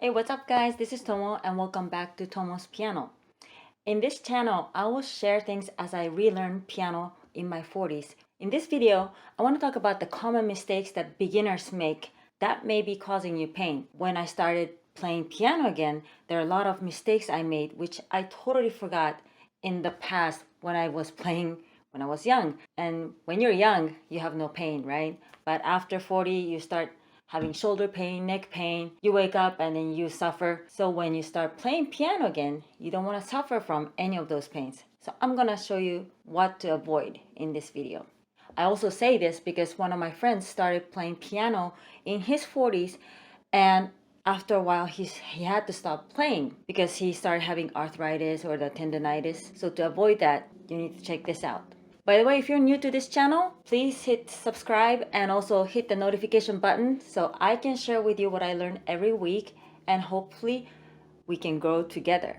Hey, what's up guys? This is Tomo and welcome back to Tomo's Piano. In this channel, I will share things as I relearn piano in my 40s. In this video, I want to talk about the common mistakes that beginners make that may be causing you pain. When I started playing piano again, there are a lot of mistakes I made which I totally forgot in the past when I was playing when I was young. And when you're young, you have no pain, right? But after 40, you start having shoulder pain, neck pain, you wake up and then you suffer. So when you start playing piano again, you don't want to suffer from any of those pains. So I'm gonna show you what to avoid in this video. I also say this because one of my friends started playing piano in his 40s, and after a while he had to stop playing because he started having arthritis or the tendonitis. So to avoid that, you need to check this out. By the way, if you're new to this channel, please hit subscribe and also hit the notification button so I can share with you what I learn every week and hopefully we can grow together.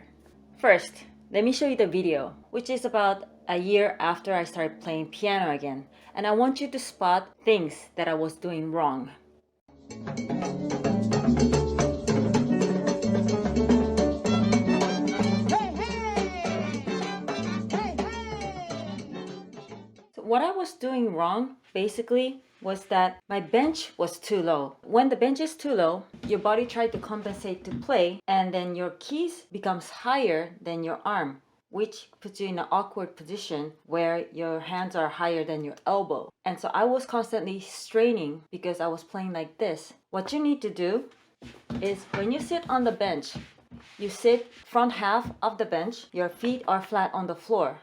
First, let me show you the video, which is about a year after I started playing piano again. And I want you to spot things that I was doing wrong. What I was doing wrong basically was that my bench was too low. When the bench is too low, your body tries to compensate to play and then your keys becomes higher than your arm, which puts you in an awkward position where your hands are higher than your elbow. And so I was constantly straining because I was playing like this. What you need to do is when you sit on the bench, you sit front half of the bench, your feet are flat on the floor.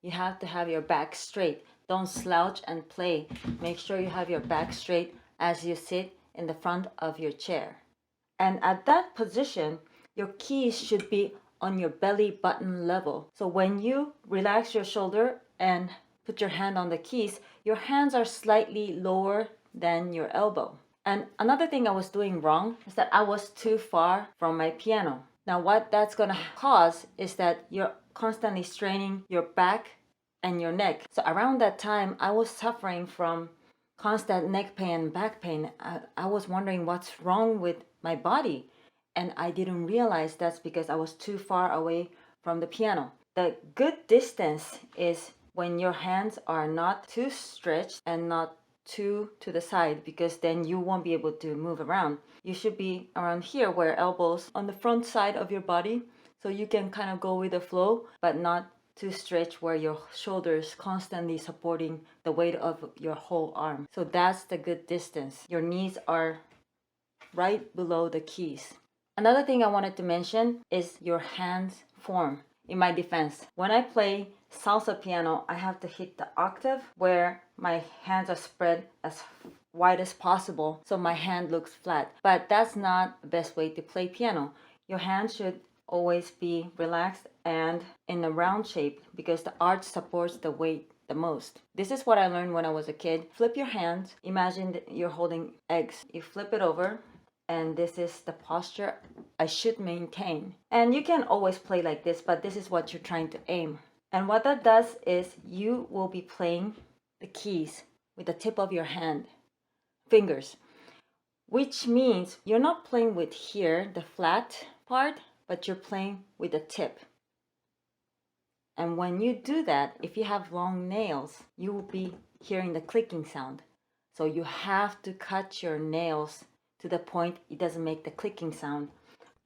You have to have your back straight. Don't slouch and play. Make sure you have your back straight as you sit in the front of your chair. And at that position, your keys should be on your belly button level. So when you relax your shoulder and put your hand on the keys, your hands are slightly lower than your elbow. And another thing I was doing wrong is that I was too far from my piano. Now what that's gonna cause is that you're constantly straining your back and your neck. So around that time, I was suffering from constant neck pain and back pain. I was wondering what's wrong with my body. And I didn't realize that's because I was too far away from the piano. The good distance is when your hands are not too stretched and not too to the side, because then you won't be able to move around. You should be around here where elbows on the front side of your body, so you can kind of go with the flow, but not too stretched where your shoulders constantly supporting the weight of your whole arm. So that's the good distance. Your knees are right below the keys. Another thing I wanted to mention is your hands form. In my defense, when I play salsa piano, I have to hit the octave where my hands are spread as wide as possible so my hand looks flat. But that's not the best way to play piano. Your hands should always be relaxed and in a round shape because the arch supports the weight the most. This is what I learned when I was a kid. Flip your hands. Imagine that you're holding eggs. You flip it over and this is the posture I should maintain. And you can always play like this, but this is what you're trying to aim. And what that does is you will be playing the keys with the tip of your hand, fingers, which means you're not playing with here, the flat part, but you're playing with the tip. And when you do that, if you have long nails, you will be hearing the clicking sound. So you have to cut your nails to the point it doesn't make the clicking sound.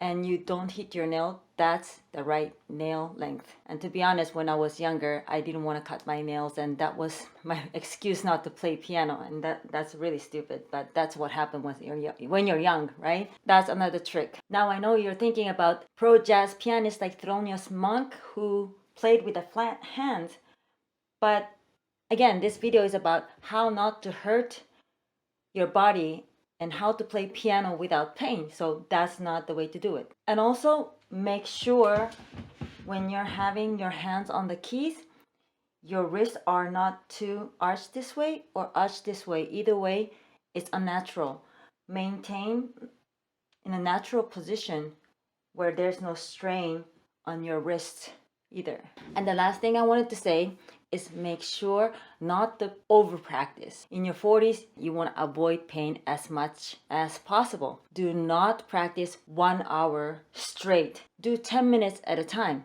And you don't hit your nail, that's the right nail length. And to be honest, when I was younger, I didn't want to cut my nails, and that was my excuse not to play piano. And that's really stupid, but that's what happened when you're young, right? That's another trick. Now I know you're thinking about pro jazz pianists like Thelonious Monk who played with a flat hand, but again, this video is about how not to hurt your body and how to play piano without pain. So that's not the way to do it. And also make sure when you're having your hands on the keys, your wrists are not too arched this way or arched this way. Either way, it's unnatural. Maintain in a natural position where there's no strain on your wrists either. And the last thing I wanted to say is make sure not to over practice. In your 40s, you want to avoid pain as much as possible. Do not practice 1 hour straight. Do 10 minutes at a time.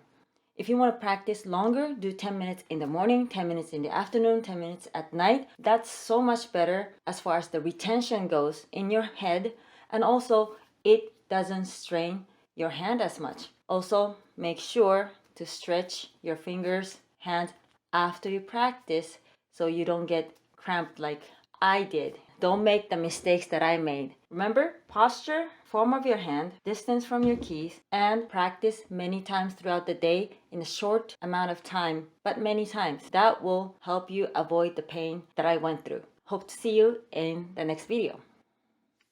If you want to practice longer, do 10 minutes in the morning, 10 minutes in the afternoon, 10 minutes at night. That's so much better as far as the retention goes in your head, and also it doesn't strain your hand as much. Also, make sure to stretch your fingers, hands after you practice so you don't get cramped like I did. Don't make the mistakes that I made. Remember, posture, form of your hand, distance from your keys, and practice many times throughout the day in a short amount of time, but many times. That will help you avoid the pain that I went through. Hope to see you in the next video.